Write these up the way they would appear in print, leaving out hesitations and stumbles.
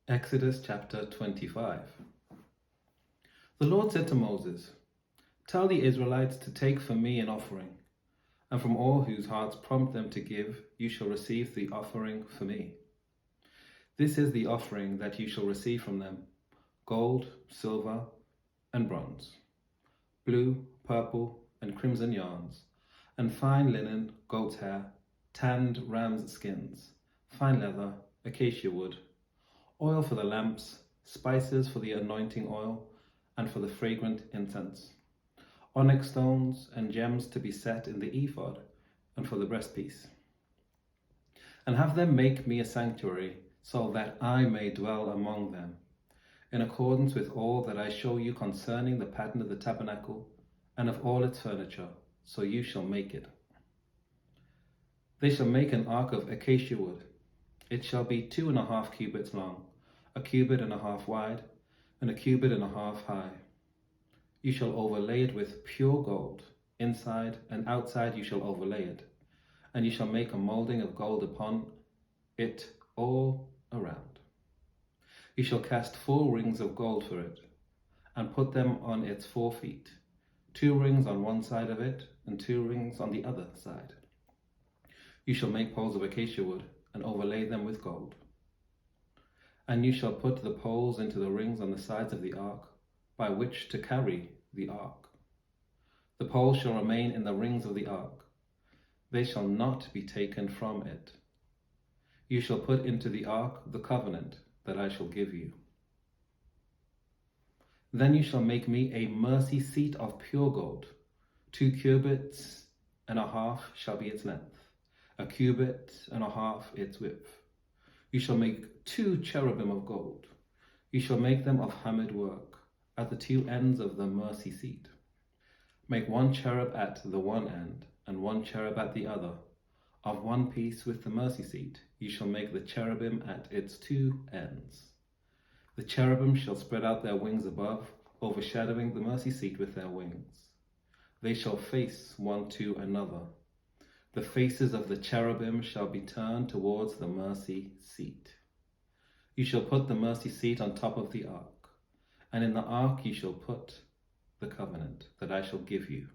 Exodus chapter 25. The Lord said to Moses, "Tell the Israelites to take for me an offering, and from all whose hearts prompt them to give, you shall receive the offering for me. This is the offering that you shall receive from them: gold, silver, and bronze, blue, purple, and crimson yarns, and fine linen, goat's hair, tanned ram's skins, fine leather, acacia wood, oil for the lamps, spices for the anointing oil, and for the fragrant incense, onyx stones and gems to be set in the ephod and for the breastpiece. And have them make me a sanctuary, so that I may dwell among them, in accordance with all that I show you concerning the pattern of the tabernacle and of all its furniture, so you shall make it. They shall make an ark of acacia wood. It shall be 2.5 cubits long, 1.5 cubits wide, and 1.5 cubits high. You shall overlay it with pure gold. Inside and outside you shall overlay it, and you shall make a molding of gold upon it all around. You shall cast 4 rings of gold for it, and put them on its 4 feet, 2 rings on one side of it, and 2 rings on the other side. You shall make poles of acacia wood, and overlay them with gold. And you shall put the poles into the rings on the sides of the ark, by which to carry the ark. The poles shall remain in the rings of the ark. They shall not be taken from it. You shall put into the ark the covenant that I shall give you. Then you shall make me a mercy seat of pure gold. 2.5 cubits shall be its length, 1.5 cubits its width. You shall make 2 cherubim of gold. You shall make them of hammered work at the 2 ends of the mercy seat. Make 1 cherub at the one end, and 1 cherub at the other. Of one piece with the mercy seat, you shall make the cherubim at its 2 ends. The cherubim shall spread out their wings above, overshadowing the mercy seat with their wings. They shall face one to another. The faces of the cherubim shall be turned towards the mercy seat. You shall put the mercy seat on top of the ark, and in the ark you shall put the covenant that I shall give you.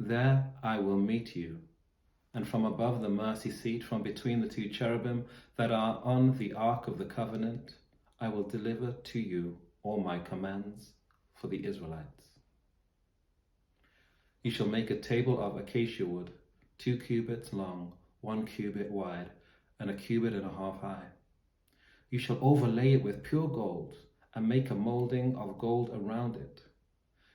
There I will meet you, and from above the mercy seat, from between the 2 cherubim that are on the ark of the covenant, I will deliver to you all my commands for the Israelites. You shall make a table of acacia wood, 2 cubits long, 1 cubit wide, and 1.5 cubits high. You shall overlay it with pure gold, and make a molding of gold around it.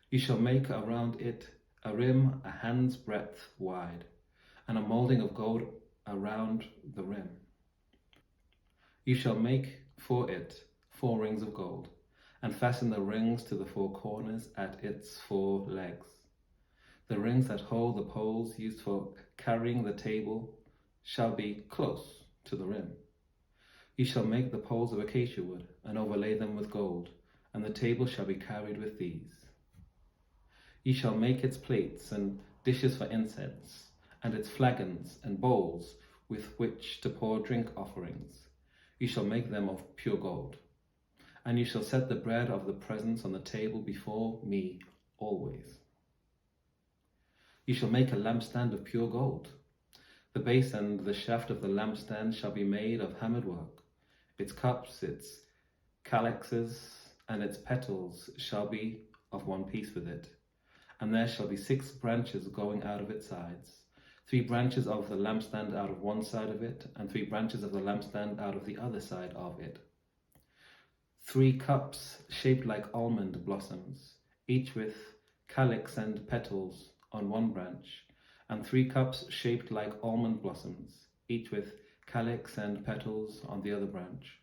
You shall make around it a rim 1 hand's breadth wide, and a molding of gold around the rim. You shall make for it 4 rings of gold, and fasten the rings to the 4 corners at its 4 legs. The rings that hold the poles used for carrying the table shall be close to the rim. You shall make the poles of acacia wood, and overlay them with gold, and the table shall be carried with these. You shall make its plates and dishes for incense, and its flagons and bowls with which to pour drink offerings. You shall make them of pure gold. And you shall set the bread of the presence on the table before me always. You shall make a lampstand of pure gold. The base and the shaft of the lampstand shall be made of hammered work. Its cups, its calyxes, and its petals shall be of one piece with it. And there shall be 6 branches going out of its sides, 3 branches of the lampstand out of one side of it, and 3 branches of the lampstand out of the other side of it. 3 cups shaped like almond blossoms, each with calyx and petals on one branch, and 3 cups shaped like almond blossoms, each with calyx and petals on the other branch.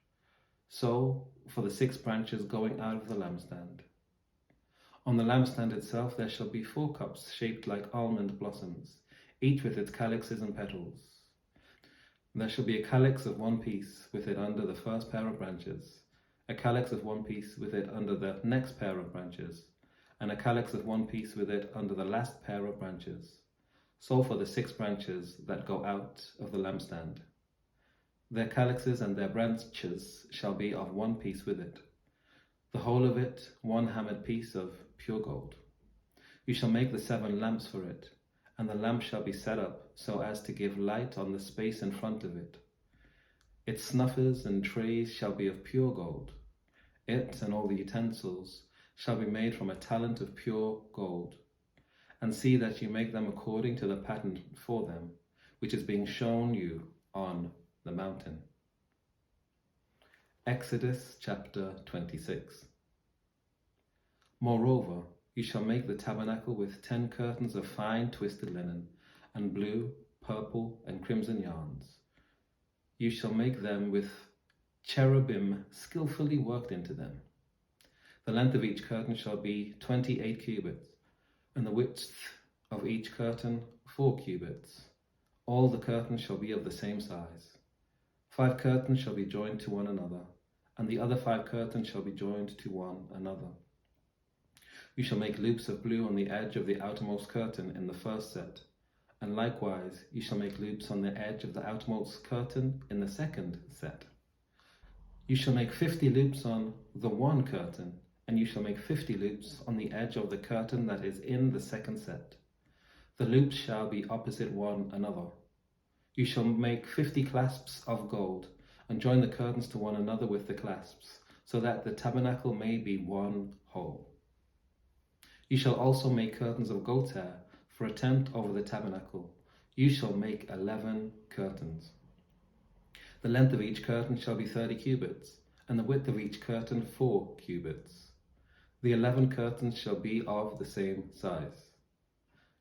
So for the 6 branches going out of the lampstand. On the lampstand itself there shall be 4 cups shaped like almond blossoms, each with its calyxes and petals. There shall be a calyx of one piece with it under the first pair of branches, a calyx of one piece with it under the next pair of branches, and a calyx of one piece with it under the last pair of branches. So for the 6 branches that go out of the lampstand. Their calyxes and their branches shall be of one piece with it, the whole of it one hammered piece of pure gold. You shall make the 7 lamps for it, and the lamp shall be set up so as to give light on the space in front of it. Its snuffers and trays shall be of pure gold. It and all the utensils shall be made from a talent of pure gold. And see that you make them according to the pattern for them, which is being shown you on the mountain. Exodus chapter 26. Moreover, you shall make the tabernacle with 10 curtains of fine twisted linen, and blue, purple, and crimson yarns. You shall make them with cherubim skillfully worked into them. The length of each curtain shall be 28 cubits, and the width of each curtain 4 cubits. All the curtains shall be of the same size. 5 curtains shall be joined to one another, and the other 5 curtains shall be joined to one another. You shall make loops of blue on the edge of the outermost curtain in the first set, and likewise you shall make loops on the edge of the outermost curtain in the second set. You shall make 50 loops on the one curtain, and you shall make 50 loops on the edge of the curtain that is in the second set. The loops shall be opposite one another. You shall make 50 clasps of gold, and join the curtains to one another with the clasps, so that the tabernacle may be one whole. You shall also make curtains of goat's hair for a tent over the tabernacle. You shall make 11 curtains. The length of each curtain shall be 30 cubits, and the width of each curtain 4 cubits. The 11 curtains shall be of the same size.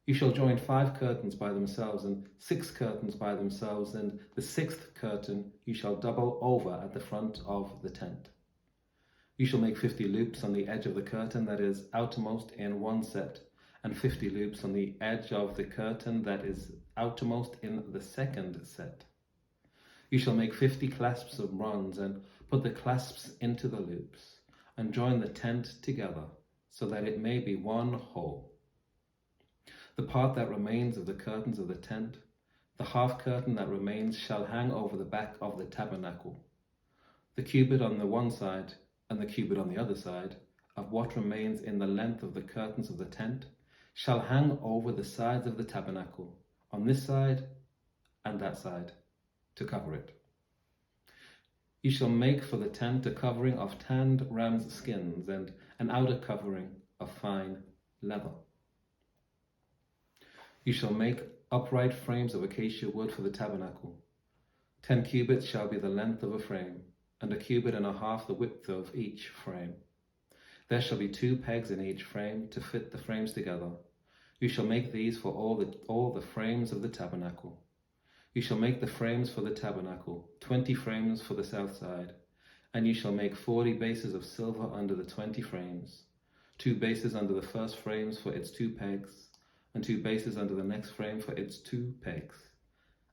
You shall join 5 curtains by themselves, and 6 curtains by themselves, and the 6th curtain you shall double over at the front of the tent. You shall make 50 loops on the edge of the curtain that is outermost in one set, and 50 loops on the edge of the curtain that is outermost in the second set. You shall make 50 clasps of bronze, and put the clasps into the loops, and join the tent together, so that it may be one whole. The part that remains of the curtains of the tent, the half curtain that remains, shall hang over the back of the tabernacle. The cubit on the one side, and the cubit on the other side, of what remains in the length of the curtains of the tent, shall hang over the sides of the tabernacle, on this side and that side, to cover it. You shall make for the tent a covering of tanned ram's skins, and an outer covering of fine leather. You shall make upright frames of acacia wood for the tabernacle. 10 cubits shall be the length of a frame, and 1.5 cubits the width of each frame. There shall be 2 pegs in each frame to fit the frames together. You shall make these for all the frames of the tabernacle. You shall make the frames for the tabernacle, 20 frames for the south side, and you shall make 40 bases of silver under the 20 frames, 2 bases under the first frames for its 2 pegs, and 2 bases under the next frame for its 2 pegs.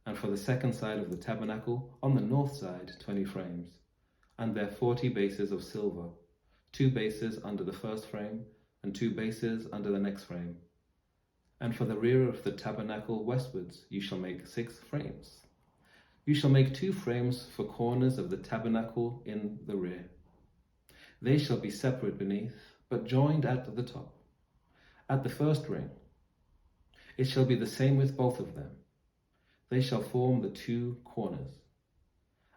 And for the second side of the tabernacle, on the north side, 20 frames, and their 40 bases of silver, 2 bases under the first frame, and 2 bases under the next frame. And for the rear of the tabernacle westwards, you shall make 6 frames. You shall make 2 frames for corners of the tabernacle in the rear. They shall be separate beneath, but joined at the top. At the first ring, it shall be the same with both of them. They shall form the 2 corners.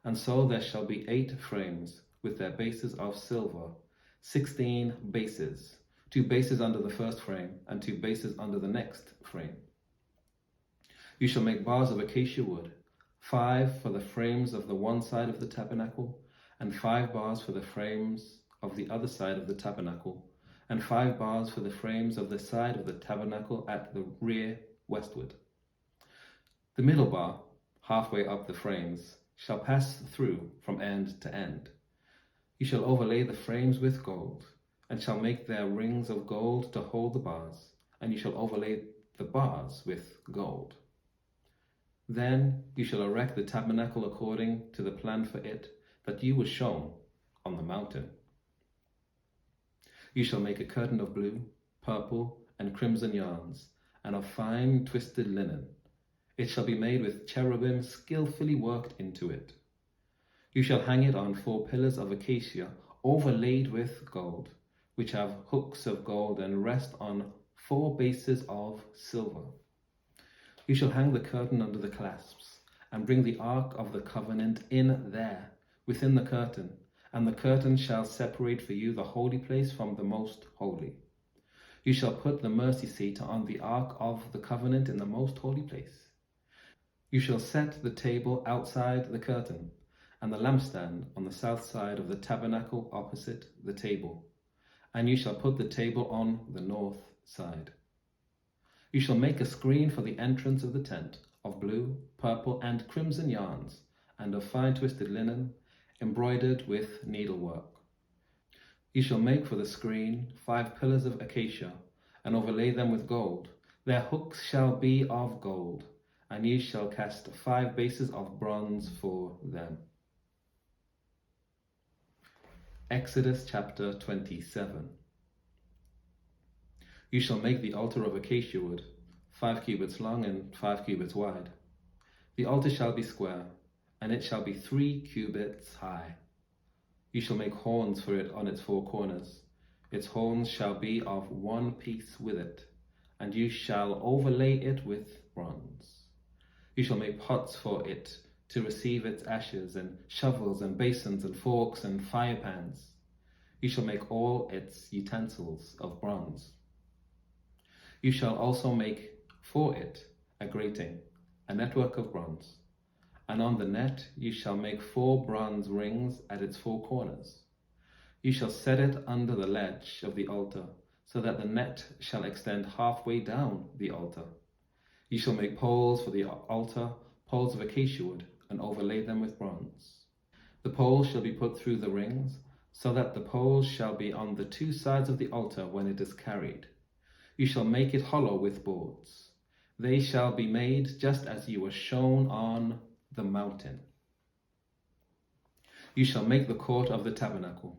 And so there shall be 8 frames with their bases of silver, 16 bases, 2 bases under the first frame, and 2 bases under the next frame. You shall make bars of acacia wood, 5 for the frames of the one side of the tabernacle, and 5 bars for the frames of the other side of the tabernacle, and 5 bars for the frames of the side of the tabernacle at the rear westward. The middle bar, halfway up the frames, shall pass through from end to end. You shall overlay the frames with gold, and shall make their rings of gold to hold the bars, and you shall overlay the bars with gold. Then you shall erect the tabernacle according to the plan for it that you were shown on the mountain. You shall make a curtain of blue, purple, and crimson yarns, and of fine twisted linen. It shall be made with cherubim skillfully worked into it. You shall hang it on 4 pillars of acacia overlaid with gold, which have hooks of gold and rest on 4 bases of silver. You shall hang the curtain under the clasps, and bring the ark of the covenant in there, within the curtain, and the curtain shall separate for you the holy place from the most holy. You shall put the mercy seat on the ark of the covenant in the most holy place. You shall set the table outside the curtain, and the lampstand on the south side of the tabernacle opposite the table, and you shall put the table on the north side. You shall make a screen for the entrance of the tent of blue, purple, and crimson yarns, and of fine twisted linen, embroidered with needlework. You shall make for the screen 5 pillars of acacia, and overlay them with gold. Their hooks shall be of gold, and ye shall cast 5 bases of bronze for them. Exodus chapter 27. You shall make the altar of acacia wood, 5 cubits long and 5 cubits wide. The altar shall be square, and it shall be 3 cubits high. You shall make horns for it on its 4 corners. Its horns shall be of 1 piece with it, and you shall overlay it with bronze. You shall make pots for it to receive its ashes, and shovels and basins and forks and fire pans. You shall make all its utensils of bronze. You shall also make for it a grating, a network of bronze. And on the net you shall make 4 bronze rings at its 4 corners. You shall set it under the ledge of the altar, so that the net shall extend halfway down the altar. You shall make poles for the altar, poles of acacia wood, and overlay them with bronze. The poles shall be put through the rings, so that the poles shall be on the 2 sides of the altar when it is carried. You shall make it hollow with boards. They shall be made just as you were shown on the mountain. You shall make the court of the tabernacle.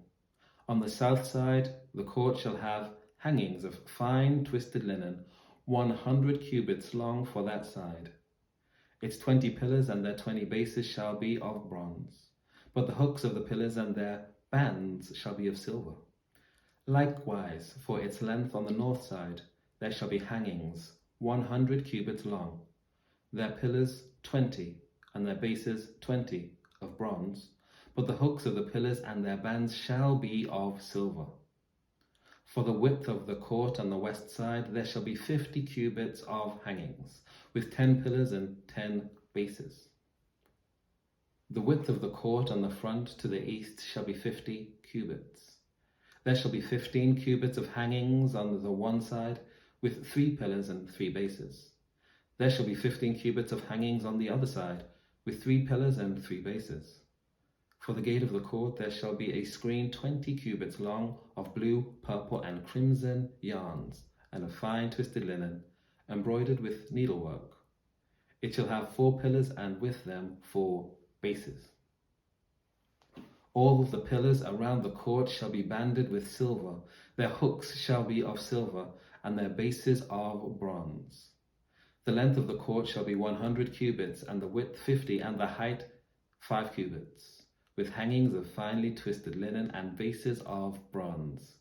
On the south side, the court shall have hangings of fine twisted linen, 100 cubits long for that side. Its 20 pillars and their 20 bases shall be of bronze, but the hooks of the pillars and their bands shall be of silver. Likewise, for its length on the north side, there shall be hangings 100 cubits long, their pillars 20, and their bases 20 of bronze, but the hooks of the pillars and their bands shall be of silver. For the width of the court on the west side there shall be 50 cubits of hangings, with 10 pillars and 10 bases. The width of the court on the front to the east shall be 50 cubits. There shall be 15 cubits of hangings on the one side, with 3 pillars and 3 bases. There shall be 15 cubits of hangings on the other side, with 3 pillars and 3 bases. For the gate of the court there shall be a screen 20 cubits long of blue, purple, and crimson yarns, and of fine twisted linen, embroidered with needlework. It shall have 4 pillars, and with them 4 bases. All of the pillars around the court shall be banded with silver. Their hooks shall be of silver, and their bases of bronze. The length of the court shall be 100 cubits, and the width 50, and the height 5 cubits, with hangings of finely twisted linen and bases of bronze.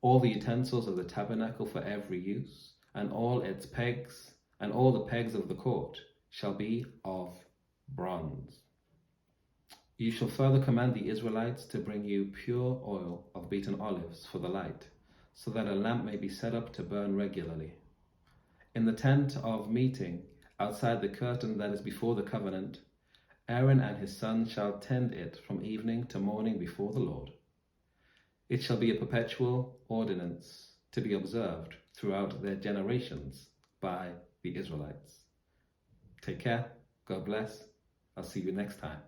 All the utensils of the tabernacle for every use, and all its pegs, and all the pegs of the court, shall be of bronze. You shall further command the Israelites to bring you pure oil of beaten olives for the light, so that a lamp may be set up to burn regularly. In the tent of meeting, outside the curtain that is before the covenant, Aaron and his sons shall tend it from evening to morning before the Lord. It shall be a perpetual ordinance to be observed throughout their generations by the Israelites. Take care. God bless. I'll see you next time.